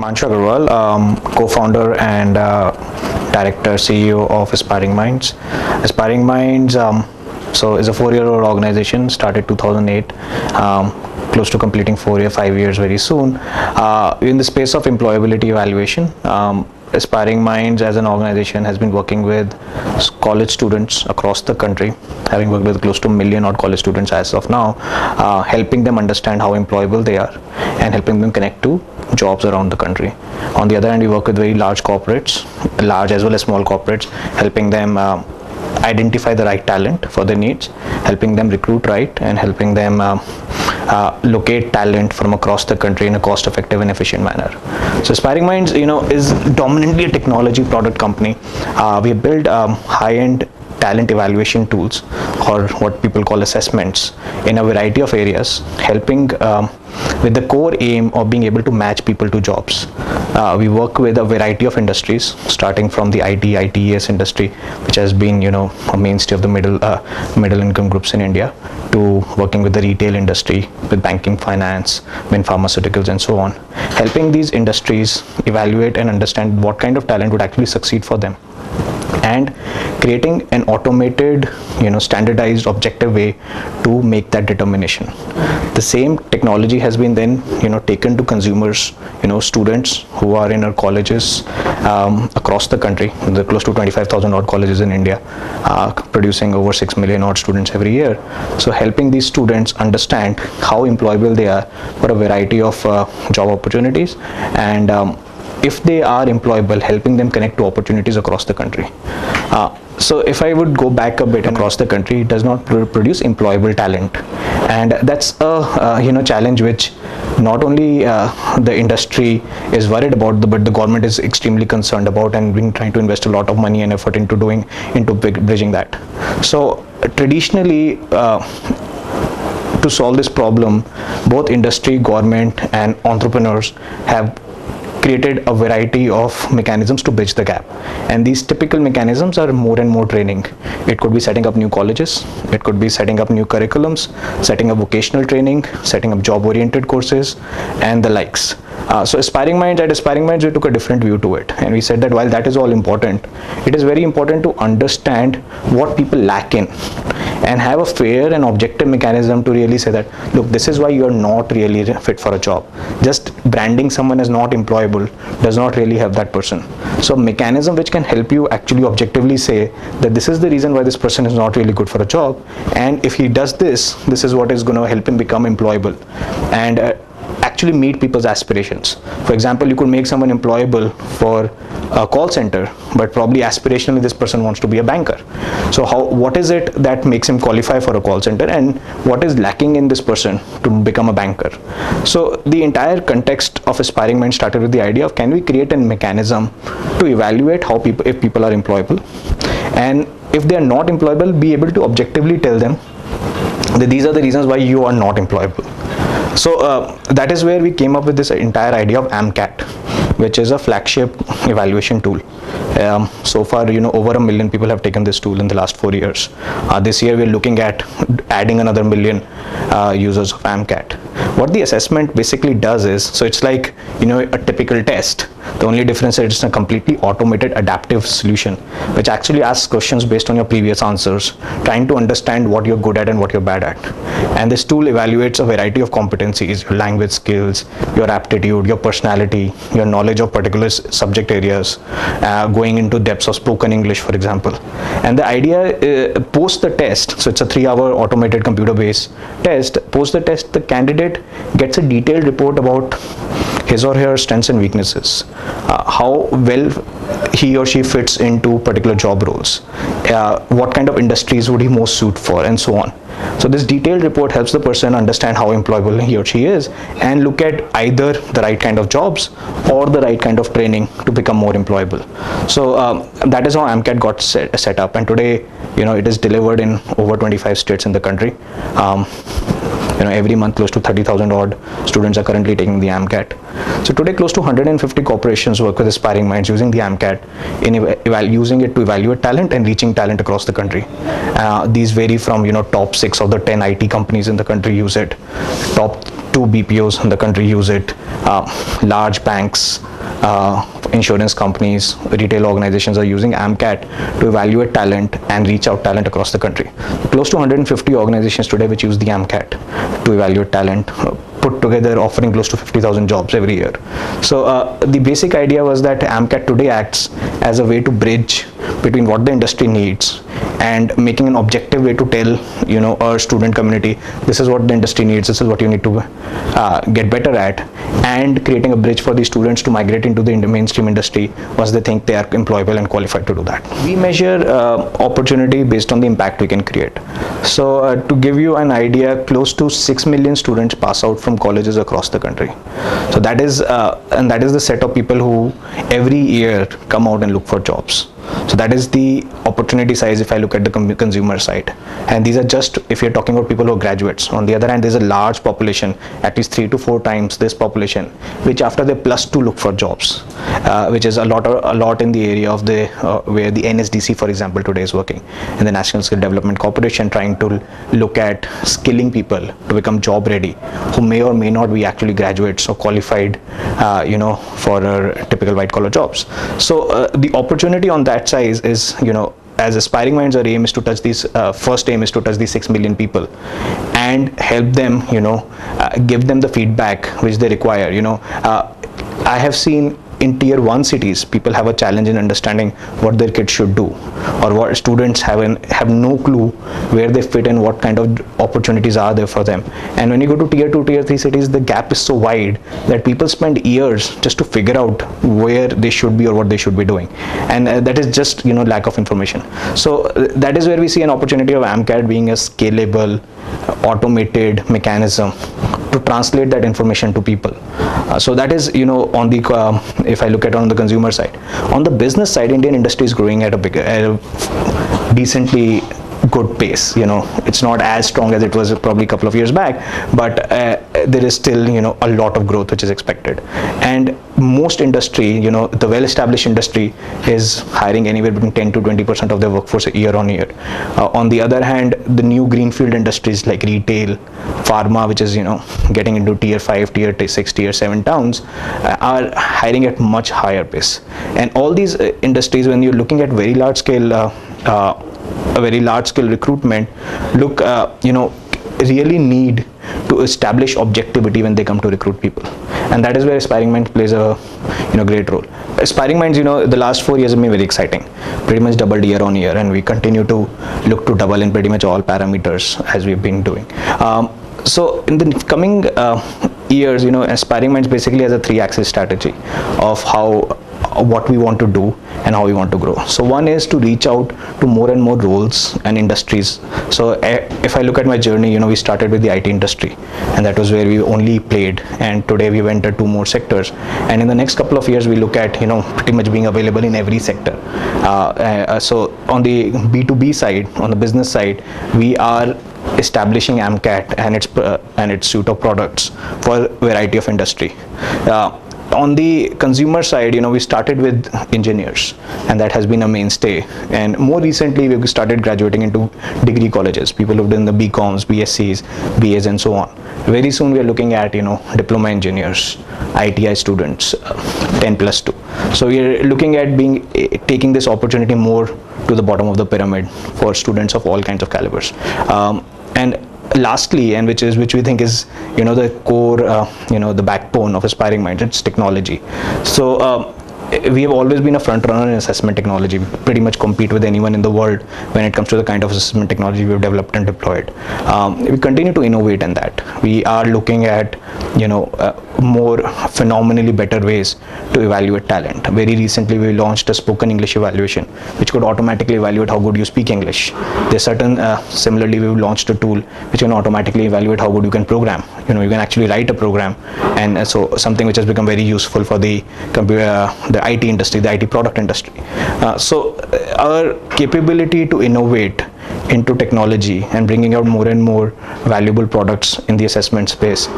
Himanshu Agarwal, co-founder and director, CEO of Aspiring Minds. Aspiring Minds is a 4-year-old organization, started 2008, close to completing 5 years very soon. In the space of employability evaluation, Aspiring Minds as an organization has been working with college students across the country, having worked with close to 1 million odd college students as of now, helping them understand how employable they are and helping them connect to jobs around the country. On the other hand, we work with very large corporates, large as well as small corporates, helping them identify the right talent for their needs, helping them recruit right, and helping them locate talent from across the country in a cost-effective and efficient manner. So Aspiring Minds, is dominantly a technology product company. We build high-end talent evaluation tools, or what people call assessments, in a variety of areas, helping with the core aim of being able to match people to jobs. We work with a variety of industries, starting from the ITES industry, which has been, a mainstay of the middle income groups in India, to working with the retail industry, with banking, finance, with pharmaceuticals, and so on, helping these industries evaluate and understand what kind of talent would actually succeed for them, and creating an automated, standardized, objective way to make that determination. The same technology has been then, taken to consumers, students who are in our colleges across the country. There are close to 25,000 odd colleges in India, producing over 6 million odd students every year. So helping these students understand how employable they are for a variety of job opportunities, and if they are employable, helping them connect to opportunities across the country. So if I would go back a bit, across the country, it does not produce employable talent, and that's a challenge which not only the industry is worried about, but the government is extremely concerned about, and been trying to invest a lot of money and effort into bridging that. So traditionally, to solve this problem, both industry, government, and entrepreneurs have created a variety of mechanisms to bridge the gap, and these typical mechanisms are more and more training. It could be setting up new colleges, it could be setting up new curriculums, setting up vocational training, setting up job oriented courses, and the likes. So Aspiring Minds, we took a different view to it, and we said that while that is all important, it is very important to understand what people lack in, and have a fair and objective mechanism to really say that, look, this is why you're not really fit for a job. Just branding someone as not employable does not really help that person. So mechanism which can help you actually objectively say that this is the reason why this person is not really good for a job, and if he does this, this is what is going to help him become employable, and actually meet people's aspirations. For example, you could make someone employable for a call center, but probably aspirationally this person wants to be a banker. So what is it that makes him qualify for a call center, and what is lacking in this person to become a banker? So the entire context of Aspiring Minds started with the idea of, can we create a mechanism to evaluate if people are employable, and if they are not employable, be able to objectively tell them that these are the reasons why you are not employable. So that is where we came up with this entire idea of AMCAT, which is a flagship evaluation tool. So far, over 1 million people have taken this tool in the last 4 years. This year, we're looking at adding another 1 million users of AMCAT. What the assessment basically does is, so it's like, a typical test. The only difference is it's a completely automated adaptive solution, which actually asks questions based on your previous answers, trying to understand what you're good at and what you're bad at. And this tool evaluates a variety of competencies: your language skills, your aptitude, your personality, your knowledge of particular subject areas, going into depths of spoken English, for example. And the idea, post the test, so it's a 3-hour automated computer-based test. Post the test, the candidate gets a detailed report about his or her strengths and weaknesses, how well he or she fits into particular job roles, what kind of industries would he most suit for, and so on. So this detailed report helps the person understand how employable he or she is, and look at either the right kind of jobs or the right kind of training to become more employable. So that is how AMCAT got set up, and today, it is delivered in over 25 states in the country. Every month close to 30,000 odd students are currently taking the AMCAT. So today close to 150 corporations work with Aspiring Minds using the AMCAT, using it to evaluate talent and reaching talent across the country. These vary from top 6 of the 10 IT companies in the country use it. Top two BPOs in the country use it. Large banks, insurance companies, retail organizations are using AMCAT to evaluate talent and reach out talent across the country. Close to 150 organizations today which use the AMCAT to evaluate talent, put together offering close to 50,000 jobs every year. So the basic idea was that AMCAT today acts as a way to bridge between what the industry needs and making an objective way to tell our student community, this is what the industry needs, this is what you need to get better at, and creating a bridge for the students to migrate into the mainstream industry once they think they are employable and qualified to do that. We measure opportunity based on the impact we can create. So to give you an idea, close to 6 million students pass out from colleges across the country. So that is the set of people who every year come out and look for jobs. So that is the opportunity size if I look at the consumer side. And these are just if you're talking about people who are graduates. On the other hand, there's a large population, at least 3 to 4 times this population, which after they +2 look for jobs, which is a lot in the area of the where the NSDC, for example, today is working, in the National Skill Development Corporation, trying to look at skilling people to become job ready, who may or may not be actually graduates or qualified, for typical white collar jobs. So the opportunity on that size is, as Aspiring Minds, our aim is to touch these, first aim is to touch these 6 million people and help them, give them the feedback which they require. I have seen in tier 1 cities, people have a challenge in understanding what their kids should do, or what students have no clue where they fit and what kind of opportunities are there for them. And when you go to tier 2, tier 3 cities, the gap is so wide that people spend years just to figure out where they should be or what they should be doing. And that is just, lack of information. So that is where we see an opportunity of AMCAT being a scalable, automated mechanism to translate that information to people. So that is, on the if I look at on the consumer side. On the business side, Indian industry is growing at a decently good pace. It's not as strong as it was probably a couple of years back, but there is still a lot of growth which is expected. And most industry, the well-established industry is hiring anywhere between 10 to 20% of their workforce year on year. On the other hand, the new greenfield industries like retail, pharma, which is getting into tier 5, tier 6, tier 7 towns, are hiring at much higher pace. And all these industries, when you're looking at very large scale recruitment, really need to establish objectivity when they come to recruit people, and that is where Aspiring Minds plays a great role. Aspiring Minds, the last 4 years have been very exciting, pretty much doubled year on year, and we continue to look to double in pretty much all parameters as we've been doing. So in the coming years, Aspiring Minds basically has a 3-axis strategy of what we want to do and how we want to grow. So one is to reach out to more and more roles and industries. So if I look at my journey, we started with the IT industry, and that was where we only played, and today we've entered 2 more sectors, and in the next couple of years we look at pretty much being available in every sector. So on the B2B side, on the business side, we are establishing AMCAT and its suite of products for a variety of industry. On the consumer side, we started with engineers, and that has been a mainstay. And more recently, we've started graduating into degree colleges, people who've done the BComs, BScs, BAs, and so on. Very soon, we are looking at, diploma engineers, ITI students, 10+2. So we are looking at taking this opportunity more to the bottom of the pyramid for students of all kinds of calibers. And lastly, and which we think is the core, the backbone of Aspiring Minds, it's technology. So we have always been a front runner in assessment technology. We pretty much compete with anyone in the world when it comes to the kind of assessment technology we've developed and deployed. We continue to innovate in that. We are looking at more phenomenally better ways to evaluate talent. Very recently, we launched a spoken English evaluation, which could automatically evaluate how good you speak English. There's similarly, we launched a tool which can automatically evaluate how good you can program. You can actually write a program, and so something which has become very useful for the IT industry, the IT product industry. So our capability to innovate into technology and bringing out more and more valuable products in the assessment space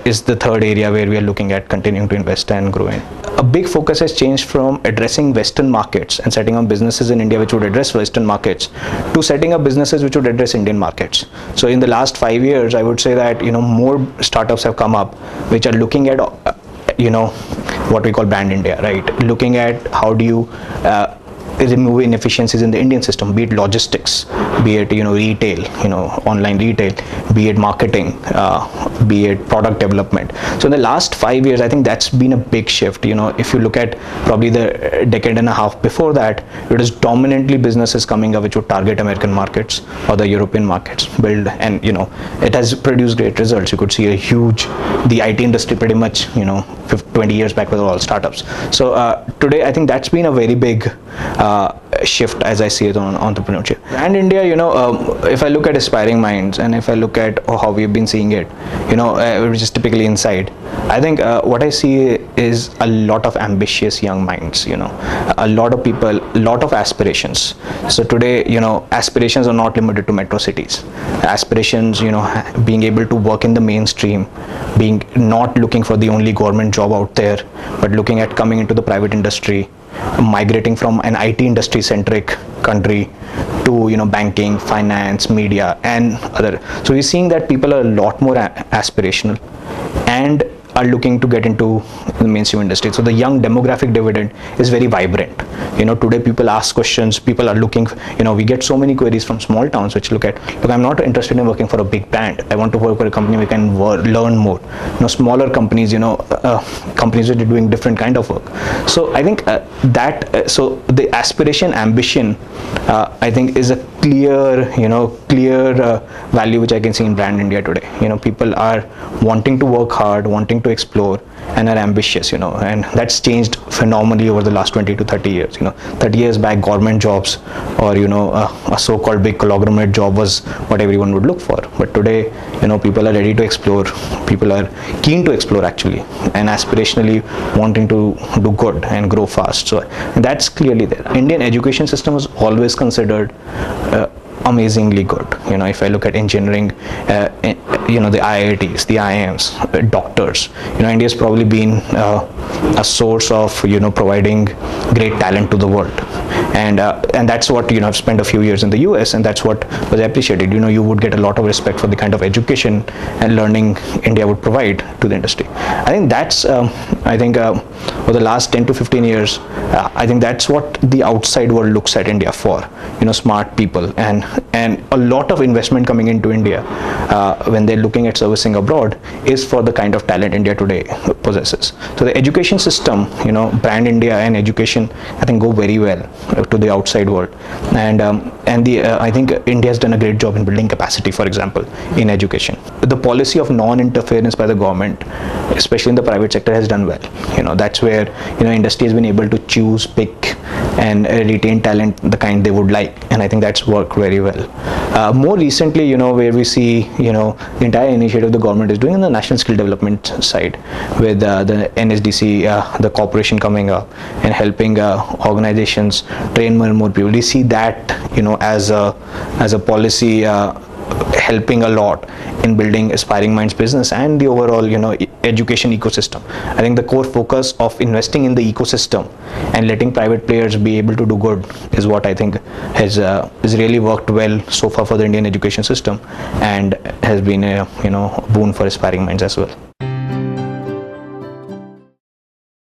is the third area where we are looking at continuing to invest and grow in. a big focus has changed from addressing Western markets and setting up businesses in India which would address Western markets to setting up businesses which would address Indian markets. So in the last 5 years, I would say that more startups have come up which are looking at what we call brand India, right? Looking at how do you remove inefficiencies in the Indian system, be it logistics, be it retail, online retail, be it marketing, be it product development. So in the last 5 years, I think that's been a big shift. If you look at probably the decade and a half before that, it is dominantly businesses coming up which would target American markets or the European markets, build, and it has produced great results. You could see the IT industry pretty much 20 years back were all startups. So today I think that's been a very big shift as I see it on entrepreneurship. Brand India, if I look at Aspiring Minds and if I look at how we've been seeing it, which is typically inside, I think what I see is a lot of ambitious young minds, a lot of people, a lot of aspirations. So today, aspirations are not limited to metro cities. Aspirations, being able to work in the mainstream, being not looking for the only government job out there, but looking at coming into the private industry, migrating from an IT industry centric country to banking, finance, media, and other. So we're seeing that people are a lot more aspirational and are looking to get into the mainstream industry. So the young demographic dividend is very vibrant. Today people ask questions, people are looking, we get so many queries from small towns which look, I'm not interested in working for a big brand. I want to work for a company where we can learn more. Smaller companies, companies that are doing different kind of work. So I think so the aspiration, ambition, I think is a clear value which I can see in Brand India today. People are wanting to work hard, wanting to explore, and are ambitious, and that's changed phenomenally over the last 20 to 30 years. 30 years back, government jobs or a so-called big conglomerate job was what everyone would look for. But today, people are ready to explore. People are keen to explore actually, and aspirationally wanting to do good and grow fast. So that's clearly there. Indian education system was always considered amazingly good. If I look at engineering, the IITs, the IIMs, doctors, India's probably been a source of providing great talent to the world, and that's what I've spent a few years in the US, and that's what was appreciated. You would get a lot of respect for the kind of education and learning India would provide to the industry. I think that's for the last 10 to 15 years, I think that's what the outside world looks at India for. Smart people and a lot of investment coming into India when they're looking at servicing abroad is for the kind of talent India today possesses. So the education system, Brand India and education, I think go very well to the outside world, and I think India has done a great job in building capacity, for example, in education. The policy of non-interference by the government, especially in the private sector, has done well. That's where industry has been able to choose, pick, and retain talent the kind they would like, and I think that's worked very well. More recently, where we see the entire initiative the government is doing in the national skill development side with the NSDC, the corporation coming up and helping organizations train more and more people. We see that as a policy helping a lot in building Aspiring Minds business and the overall education ecosystem. I think the core focus of investing in the ecosystem and letting private players be able to do good is what I think has really worked well so far for the Indian education system, and has been a boon for Aspiring Minds as well.